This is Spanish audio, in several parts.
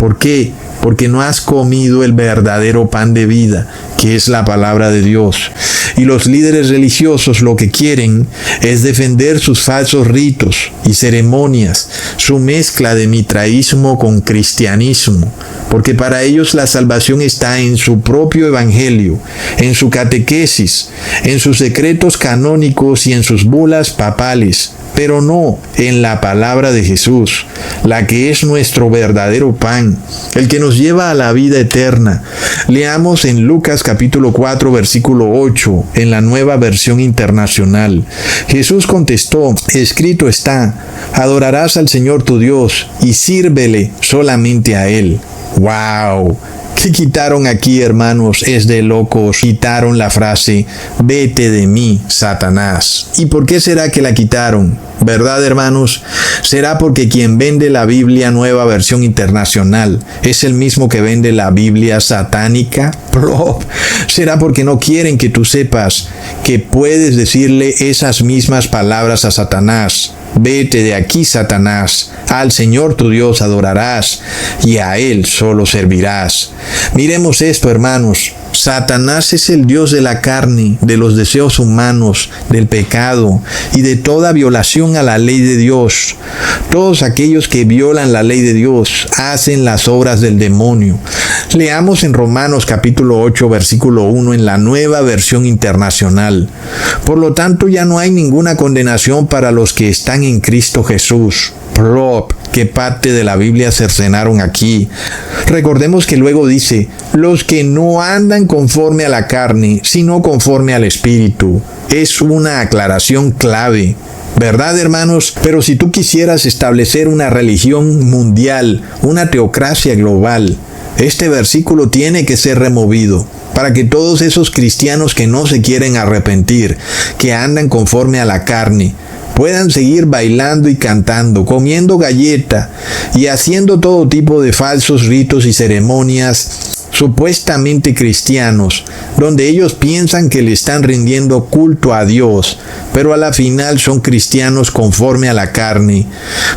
¿Por qué? Porque no has comido el verdadero pan de vida, que es la palabra de Dios. Y los líderes religiosos lo que quieren es defender sus falsos ritos y ceremonias, su mezcla de mitraísmo con cristianismo, porque para ellos la salvación está en su propio evangelio, en su catequesis, en sus secretos canónicos y en sus bulas papales, pero no en la palabra de Jesús, la que es nuestro verdadero pan, el que nos lleva a la vida eterna. Leamos en Lucas capítulo 4, versículo 8, en la Nueva Versión Internacional. Jesús contestó: escrito está, adorarás al Señor tu Dios y sírvele solamente a Él. ¡Wow! ¿Qué quitaron aquí, hermanos? Es de locos. Quitaron la frase, vete de mí, Satanás. ¿Y por qué será que la quitaron? ¿Verdad, hermanos? ¿Será porque quien vende la Biblia Nueva Versión Internacional es el mismo que vende la Biblia satánica? ¡Plop! ¿Será porque no quieren que tú sepas que puedes decirle esas mismas palabras a Satanás? Vete de aquí, Satanás, al Señor tu Dios adorarás y a Él solo servirás. Miremos esto, hermanos. Satanás es el Dios de la carne, de los deseos humanos, del pecado y de toda violación a la ley de Dios. Todos aquellos que violan la ley de Dios hacen las obras del demonio. Leamos en Romanos capítulo 8, versículo 1 en la Nueva Versión Internacional. Por lo tanto, ya no hay ninguna condenación para los que están en Cristo Jesús. Plop, ¿qué parte de la Biblia cercenaron aquí? Recordemos que luego dice, los que no andan conforme a la carne, sino conforme al Espíritu. Es una aclaración clave. ¿Verdad, hermanos? Pero si tú quisieras establecer una religión mundial, una teocracia global, este versículo tiene que ser removido para que todos esos cristianos que no se quieren arrepentir, que andan conforme a la carne, puedan seguir bailando y cantando, comiendo galleta y haciendo todo tipo de falsos ritos y ceremonias supuestamente cristianos, donde ellos piensan que le están rindiendo culto a Dios, pero a la final son cristianos conforme a la carne,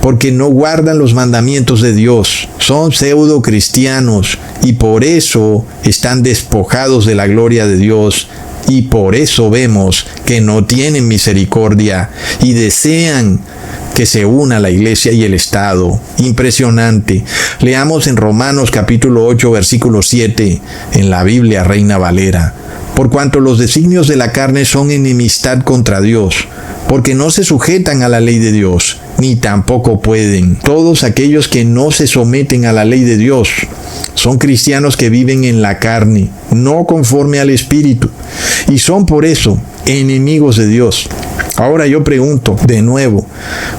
porque no guardan los mandamientos de Dios, son pseudo cristianos y por eso están despojados de la gloria de Dios. Y por eso vemos que no tienen misericordia y desean que se una la iglesia y el Estado. Impresionante. Leamos en Romanos capítulo 8, versículo 7, en la Biblia Reina Valera. Por cuanto los designios de la carne son enemistad contra Dios, porque no se sujetan a la ley de Dios, ni tampoco pueden. Todos aquellos que no se someten a la ley de Dios son cristianos que viven en la carne, no conforme al Espíritu, y son por eso enemigos de Dios. Ahora yo pregunto de nuevo,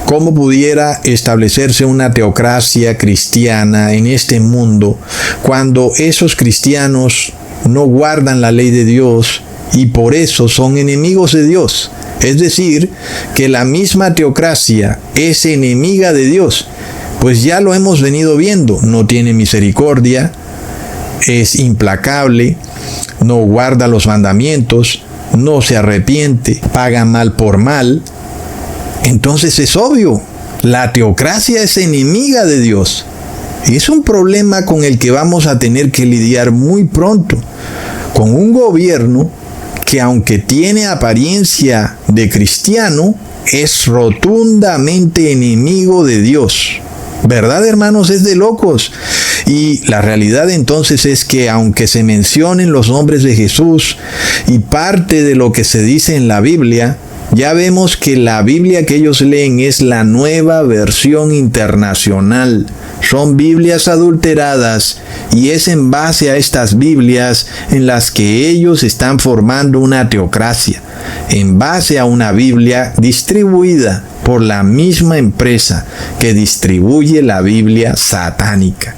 ¿cómo pudiera establecerse una teocracia cristiana en este mundo cuando esos cristianos no guardan la ley de Dios y por eso son enemigos de Dios? Es decir, que la misma teocracia es enemiga de Dios. Pues ya lo hemos venido viendo, no tiene misericordia, es implacable, no guarda los mandamientos, no se arrepiente, paga mal por mal. Entonces es obvio, la teocracia es enemiga de Dios. Y es un problema con el que vamos a tener que lidiar muy pronto, con un gobierno que aunque tiene apariencia de cristiano, es rotundamente enemigo de Dios. ¿Verdad, hermanos? Es de locos. Y la realidad entonces es que aunque se mencionen los nombres de Jesús y parte de lo que se dice en la Biblia, ya vemos que la Biblia que ellos leen es la Nueva Versión Internacional. Son Biblias adulteradas y es en base a estas Biblias en las que ellos están formando una teocracia, en base a una Biblia distribuida por la misma empresa que distribuye la Biblia satánica.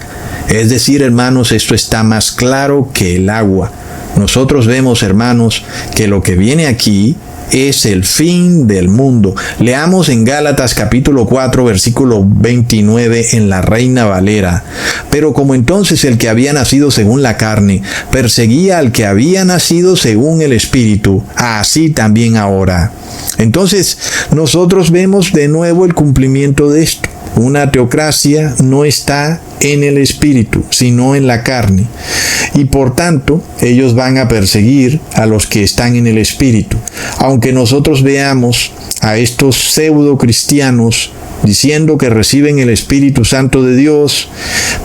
Es decir, hermanos, esto está más claro que el agua. Nosotros vemos, hermanos, que lo que viene aquí es el fin del mundo. Leamos en Gálatas capítulo 4, versículo 29 en la Reina Valera. Pero como entonces el que había nacido según la carne perseguía al que había nacido según el Espíritu, así también ahora. Entonces, nosotros vemos de nuevo el cumplimiento de esto. Una teocracia no está en el espíritu, sino en la carne. Y por tanto, ellos van a perseguir a los que están en el espíritu. Aunque nosotros veamos a estos pseudo cristianos diciendo que reciben el Espíritu Santo de Dios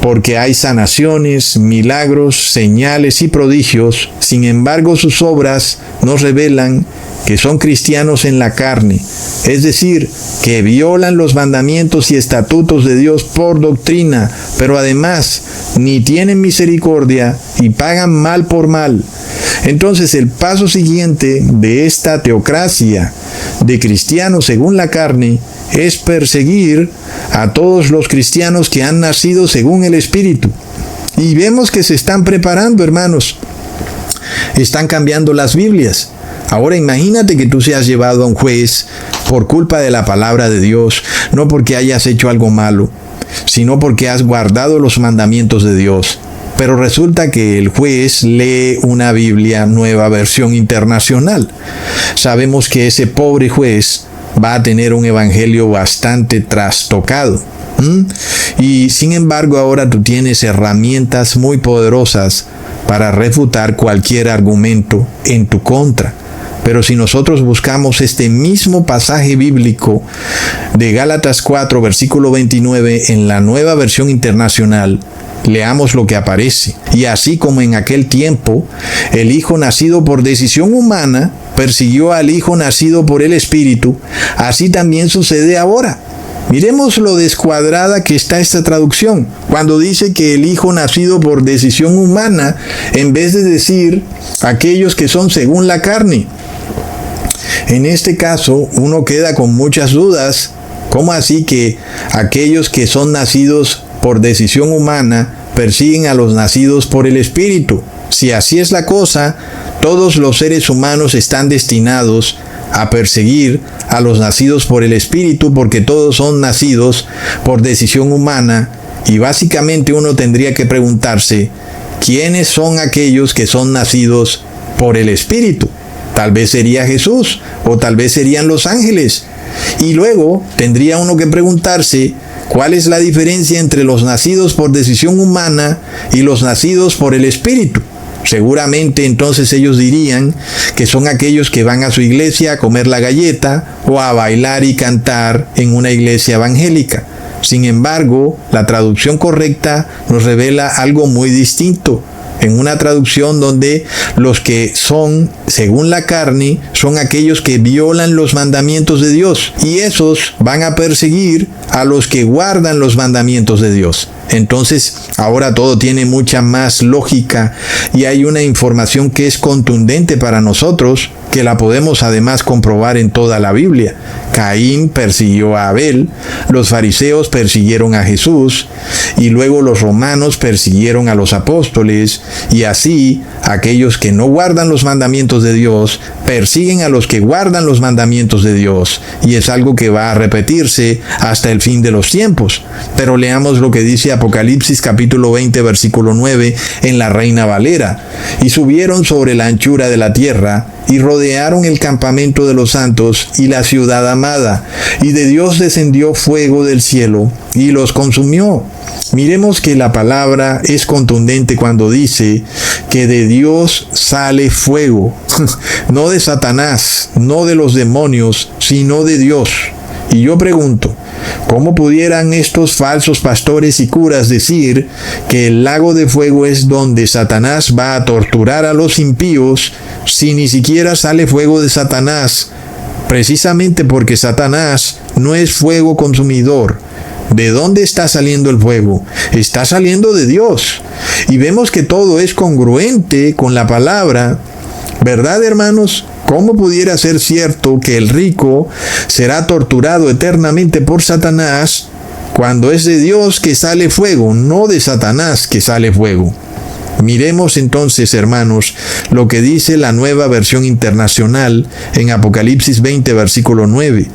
porque hay sanaciones, milagros, señales y prodigios, sin embargo sus obras nos revelan que son cristianos en la carne, es decir, que violan los mandamientos y estatutos de Dios por doctrina, pero además ni tienen misericordia y pagan mal por mal. Entonces el paso siguiente de esta teocracia de cristianos según la carne es perseguir a todos los cristianos que han nacido según el Espíritu. Y vemos que se están preparando, hermanos. Están cambiando las Biblias. Ahora imagínate que tú seas llevado a un juez por culpa de la palabra de Dios, no porque hayas hecho algo malo, sino porque has guardado los mandamientos de Dios. Pero resulta que el juez lee una Biblia Nueva Versión Internacional. Sabemos que ese pobre juez va a tener un evangelio bastante trastocado. Y sin embargo ahora tú tienes herramientas muy poderosas para refutar cualquier argumento en tu contra. Pero si nosotros buscamos este mismo pasaje bíblico de Gálatas 4, versículo 29 en la Nueva Versión Internacional, leamos lo que aparece. Y así como en aquel tiempo, el Hijo nacido por decisión humana persiguió al Hijo nacido por el Espíritu, así también sucede ahora. Miremos lo descuadrada que está esta traducción, cuando dice que el Hijo nacido por decisión humana, en vez de decir aquellos que son según la carne. En este caso, uno queda con muchas dudas. ¿Cómo así que aquellos que son nacidos por decisión humana persiguen a los nacidos por el Espíritu? Si así es la cosa, todos los seres humanos están destinados a perseguir a los nacidos por el Espíritu, porque todos son nacidos por decisión humana, y básicamente uno tendría que preguntarse, ¿quiénes son aquellos que son nacidos por el Espíritu? Tal vez sería Jesús, o tal vez serían los ángeles. Y luego tendría uno que preguntarse, ¿cuál es la diferencia entre los nacidos por decisión humana y los nacidos por el Espíritu? Seguramente entonces ellos dirían que son aquellos que van a su iglesia a comer la galleta o a bailar y cantar en una iglesia evangélica. Sin embargo, la traducción correcta nos revela algo muy distinto. En una traducción donde los que son según la carne son aquellos que violan los mandamientos de Dios, y esos van a perseguir a los que guardan los mandamientos de Dios. Entonces, ahora todo tiene mucha más lógica y hay una información que es contundente para nosotros, que la podemos además comprobar en toda la Biblia. Caín persiguió a Abel, los fariseos persiguieron a Jesús, y luego los romanos persiguieron a los apóstoles, y así aquellos que no guardan los mandamientos de Dios persiguen a los que guardan los mandamientos de Dios, y es algo que va a repetirse hasta el fin de los tiempos. Pero leamos lo que dice Apocalipsis capítulo 20 versículo 9 en la Reina Valera. Y subieron sobre la anchura de la tierra, y rodearon el campamento de los santos y la ciudad amada, y de Dios descendió fuego del cielo y los consumió. Miremos que la palabra es contundente cuando dice que de Dios sale fuego, no de Satanás, no de los demonios, sino de Dios. Y yo pregunto, ¿cómo pudieran estos falsos pastores y curas decir que el lago de fuego es donde Satanás va a torturar a los impíos si ni siquiera sale fuego de Satanás? Precisamente porque Satanás no es fuego consumidor. ¿De dónde está saliendo el fuego? Está saliendo de Dios. Y vemos que todo es congruente con la palabra. ¿Verdad, hermanos? ¿Cómo pudiera ser cierto que el rico será torturado eternamente por Satanás cuando es de Dios que sale fuego, no de Satanás que sale fuego? Miremos entonces, hermanos, lo que dice la Nueva Versión Internacional en Apocalipsis 20, versículo 9.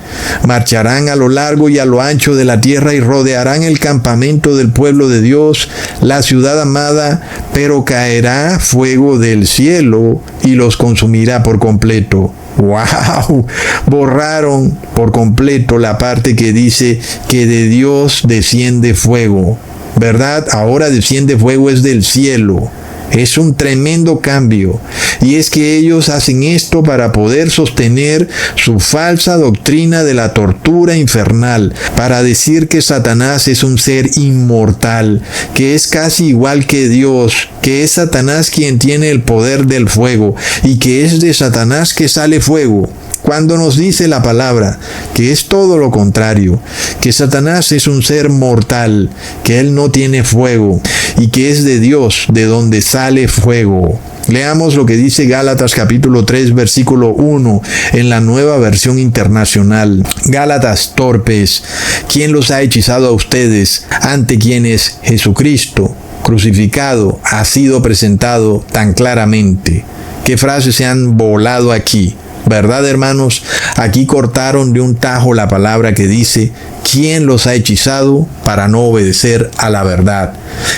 Marcharán a lo largo y a lo ancho de la tierra y rodearán el campamento del pueblo de Dios, la ciudad amada, pero caerá fuego del cielo y los consumirá por completo. ¡Wow! Borraron por completo la parte que dice que de Dios desciende fuego. ¿Verdad? Ahora desciende fuego es del cielo. Es un tremendo cambio. Y es que ellos hacen esto para poder sostener su falsa doctrina de la tortura infernal, para decir que Satanás es un ser inmortal, que es casi igual que Dios, que es Satanás quien tiene el poder del fuego y que es de Satanás que sale fuego. Cuando nos dice la palabra que es todo lo contrario, que Satanás es un ser mortal, que él no tiene fuego y que es de Dios, de donde sale fuego. Leamos lo que dice Gálatas capítulo 3 versículo 1 en la Nueva Versión Internacional. Gálatas torpes, ¿quién los ha hechizado a ustedes ante quien es Jesucristo crucificado ha sido presentado tan claramente? ¿Qué frases se han volado aquí? ¿Verdad, hermanos? Aquí cortaron de un tajo la palabra que dice, ¿quién los ha hechizado para no obedecer a la verdad?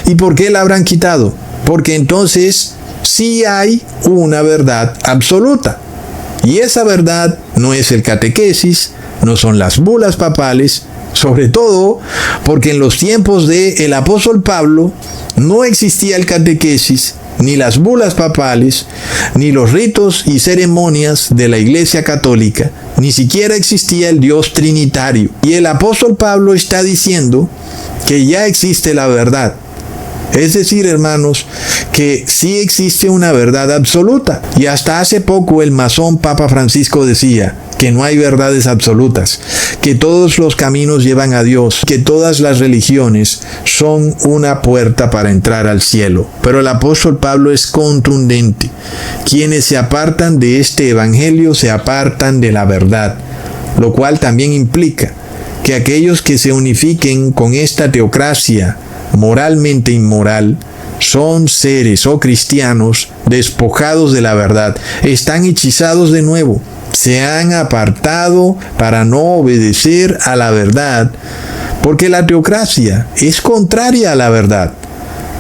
¿Y por qué la habrán quitado? Porque entonces sí hay una verdad absoluta. Y esa verdad no es el catequesis, no son las bulas papales, sobre todo porque en los tiempos del apóstol Pablo no existía el catequesis, ni las bulas papales, ni los ritos y ceremonias de la Iglesia Católica, ni siquiera existía el Dios Trinitario. Y el apóstol Pablo está diciendo que ya existe la verdad. Es decir, hermanos, que sí existe una verdad absoluta. Y hasta hace poco el masón Papa Francisco decía que no hay verdades absolutas, que todos los caminos llevan a Dios, que todas las religiones son una puerta para entrar al cielo. Pero el apóstol Pablo es contundente. Quienes se apartan de este evangelio se apartan de la verdad, lo cual también implica que aquellos que se unifiquen con esta teocracia moralmente inmoral son seres o cristianos despojados de la verdad, están hechizados de nuevo. Se han apartado para no obedecer a la verdad, porque la teocracia es contraria a la verdad.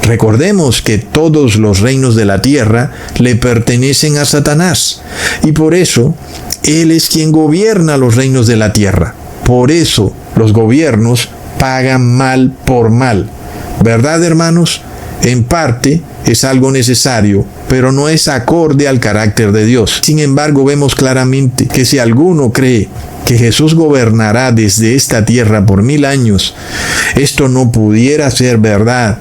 Recordemos que todos los reinos de la tierra le pertenecen a Satanás, y por eso él es quien gobierna los reinos de la tierra. Por eso los gobiernos pagan mal por mal. ¿Verdad, hermanos? En parte es algo necesario, pero no es acorde al carácter de Dios. Sin embargo, vemos claramente que si alguno cree que Jesús gobernará desde esta tierra por 1000 años, esto no pudiera ser verdad,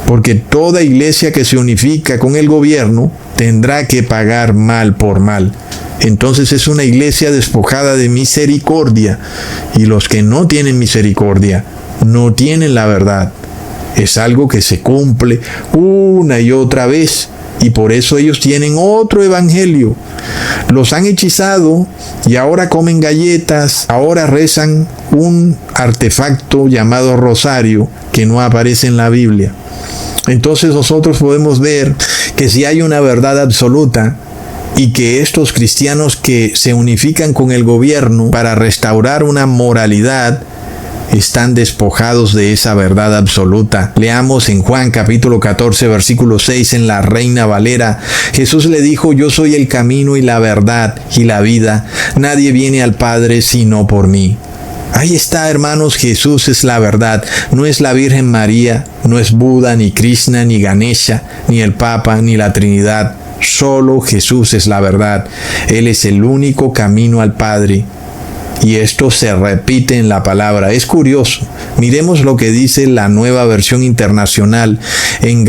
porque toda iglesia que se unifica con el gobierno tendrá que pagar mal por mal. Entonces es una iglesia despojada de misericordia, y los que no tienen misericordia no tienen la verdad. Es algo que se cumple una y otra vez, y por eso ellos tienen otro evangelio. Los han hechizado y ahora comen galletas, ahora rezan un artefacto llamado rosario que no aparece en la Biblia. Entonces nosotros podemos ver que si hay una verdad absoluta, y que estos cristianos que se unifican con el gobierno para restaurar una moralidad están despojados de esa verdad absoluta. Leamos en Juan capítulo 14 versículo 6 en la Reina Valera. Jesús le dijo: yo soy el camino y la verdad y la vida. Nadie viene al Padre sino por mí. Ahí está, hermanos, Jesús es la verdad. No es la Virgen María, no es Buda, ni Krishna, ni Ganesha, ni el Papa, ni la Trinidad. Solo Jesús es la verdad. Él es el único camino al Padre. Y esto se repite en la palabra. Es curioso. Miremos lo que dice la Nueva Versión Internacional en